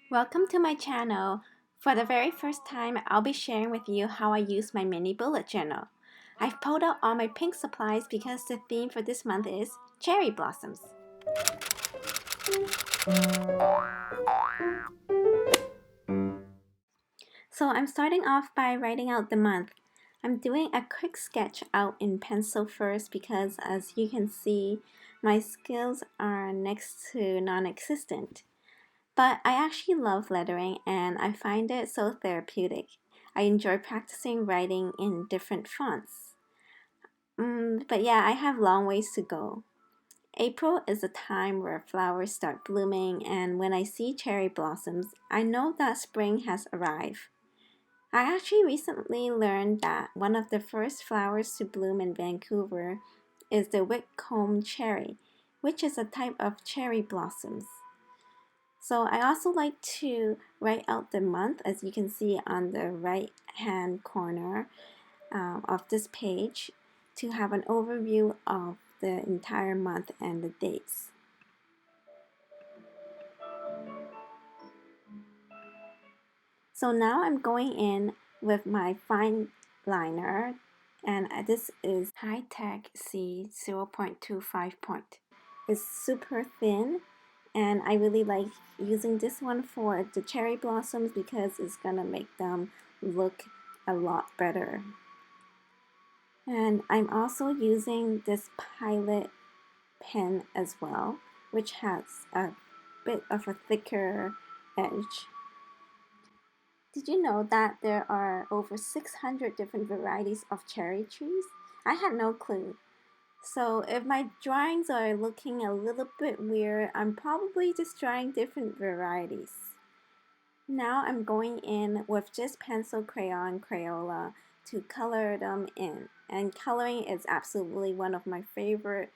Welcome to my channel. For the very first time, I'll be sharing with you how I use my mini bullet journal. I've pulled out all my pink supplies because the theme for this month is cherry blossoms. So I'm starting off by writing out the month. I'm doing a quick sketch out in pencil first because, as you can see, my skills are next to non-existent. But I actually love lettering and I find it so therapeutic. I enjoy practicing writing in different fonts. But yeah, I have long ways to go. April is a time where flowers start blooming, and when I see cherry blossoms, I know that spring has arrived. I actually recently learned that one of the first flowers to bloom in Vancouver is the Whitcomb cherry, which is a type of cherry blossoms. So I also like to write out the month, as you can see on the right hand corner of this page, to have an overview of the entire month and the dates. So now I'm going in with my fine liner, and this is High Tech C 0.25 point. It's super thin, and I really like using this one for the cherry blossoms because it's gonna make them look a lot better. And I'm also using this Pilot pen as well, which has a bit of a thicker edge. Did you know that there are over 600 different varieties of cherry trees? I had no clue. So if my drawings are looking a little bit weird, I'm probably just trying different varieties. Now I'm going in with just pencil, crayon, Crayola to color them in. And coloring is absolutely one of my favorite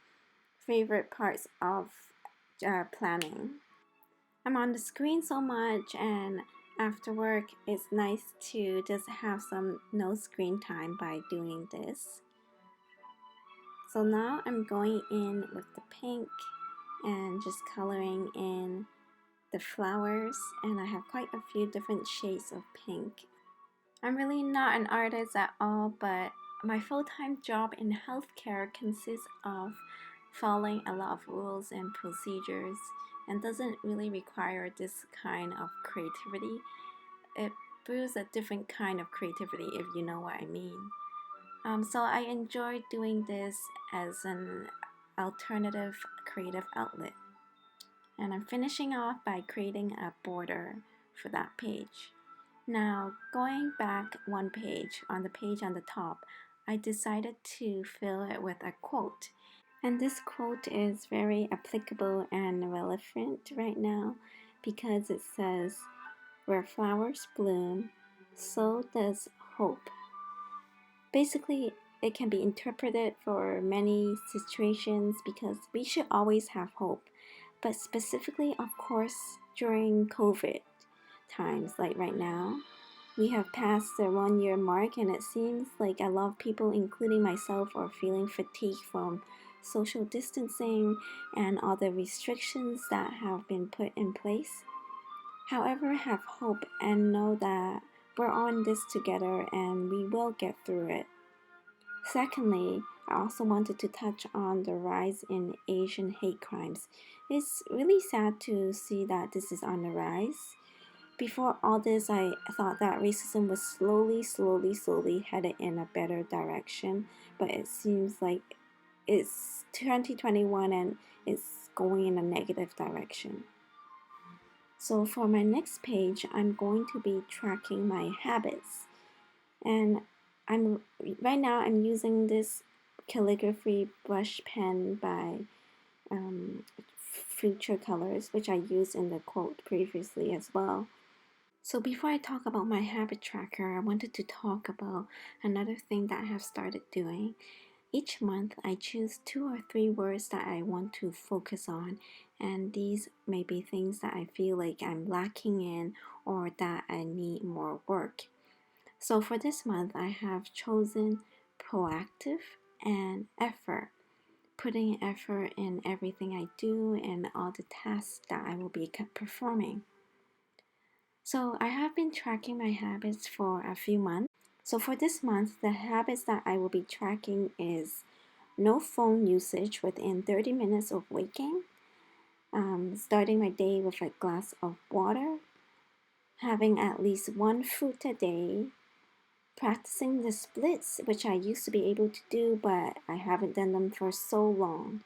parts of planning. I'm on the screen so much, and after work it's nice to just have some no screen time by doing this. So now I'm going in with the pink and just coloring in the flowers, and I have quite a few different shades of pink. I'm really not an artist at all, but my full-time job in healthcare consists of following a lot of rules and procedures and doesn't really require this kind of creativity. It brews a different kind of creativity, if you know what I mean. So I enjoy doing this as an alternative creative outlet. And I'm finishing off by creating a border for that page. Now, going back one page, on the page on the top, I decided to fill it with a quote. And this quote is very applicable and relevant right now because it says, "Where flowers bloom, so does hope." Basically, it can be interpreted for many situations because we should always have hope, but specifically, of course, during COVID times like right now. We have passed the 1 year mark, and it seems like a lot of people, including myself, are feeling fatigued from social distancing and all the restrictions that have been put in place. However, have hope and know that we're on this together and we will get through it. Secondly, I also wanted to touch on the rise in Asian hate crimes. It's really sad to see that this is on the rise. Before all this, I thought that racism was slowly headed in a better direction, but it seems like it's 2021 and it's going in a negative direction. So for my next page, I'm going to be tracking my habits. And right now I'm using this calligraphy brush pen by Future Colors, which I used in the quote previously as well. So before I talk about my habit tracker, I wanted to talk about another thing that I have started doing. Each month, I choose 2 or 3 words that I want to focus on, and these may be things that I feel like I'm lacking in or that I need more work. So for this month, I have chosen proactive and effort, putting effort in everything I do and all the tasks that I will be performing. So I have been tracking my habits for a few months. So for this month, the habits that I will be tracking is no phone usage within 30 minutes of waking, starting my day with a glass of water, having at least one fruit a day, practicing the splits, which I used to be able to do, but I haven't done them for so long.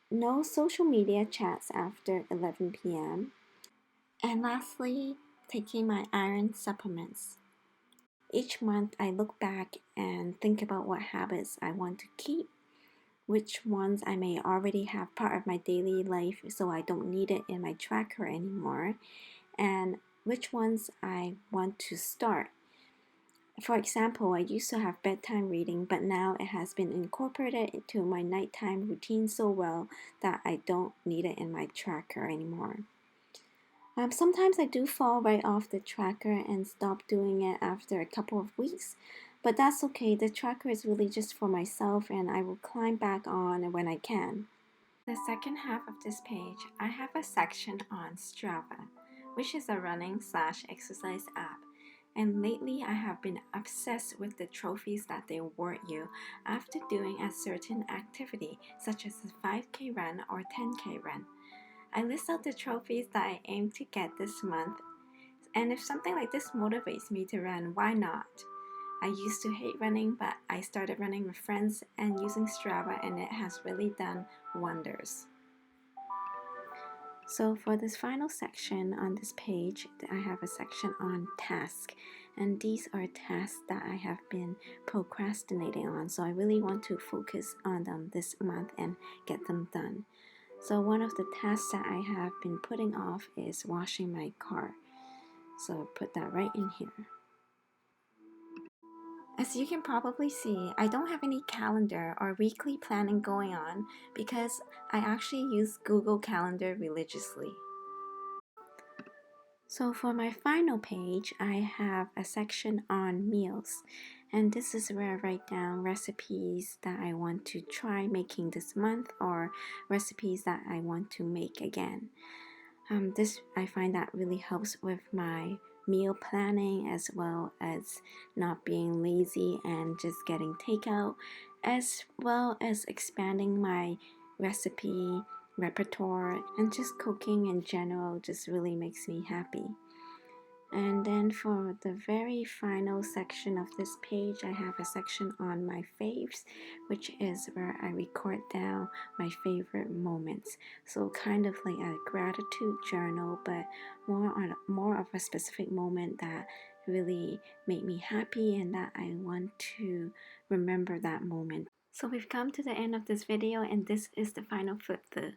No social media chats after 11 p.m. And lastly, taking my iron supplements. Each month, I look back and think about what habits I want to keep, which ones I may already have part of my daily life so I don't need it in my tracker anymore, and which ones I want to start. For example, I used to have bedtime reading, but now it has been incorporated into my nighttime routine so well that I don't need it in my tracker anymore. Sometimes I do fall right off the tracker and stop doing it after a couple of weeks, but that's okay. The tracker is really just for myself, and I will climb back on when I can. The second half of this page, I have a section on Strava, which is a running/exercise app. And lately, I have been obsessed with the trophies that they award you after doing a certain activity, such as a 5K run or 10K run. I list out the trophies that I aim to get this month, and if something like this motivates me to run, why not? I used to hate running, but I started running with friends and using Strava, and it has really done wonders. So for this final section on this page, I have a section on tasks, and these are tasks that I have been procrastinating on, so I really want to focus on them this month and get them done. So one of the tasks that I have been putting off is washing my car. So I'll put that right in here. As you can probably see, I don't have any calendar or weekly planning going on because I actually use Google Calendar religiously. So for my final page, I have a section on meals, and this is where I write down recipes that I want to try making this month or recipes that I want to make again. This I find that really helps with my meal planning as well as not being lazy and just getting takeout, as well as expanding my recipe repertoire, and just cooking in general just really makes me happy. And then for the very final section of this page, I have a section on my faves, which is where I record down my favorite moments. So kind of like a gratitude journal, but more of a specific moment that really made me happy and that I want to remember that moment. So we've come to the end of this video, and this is the final flip through.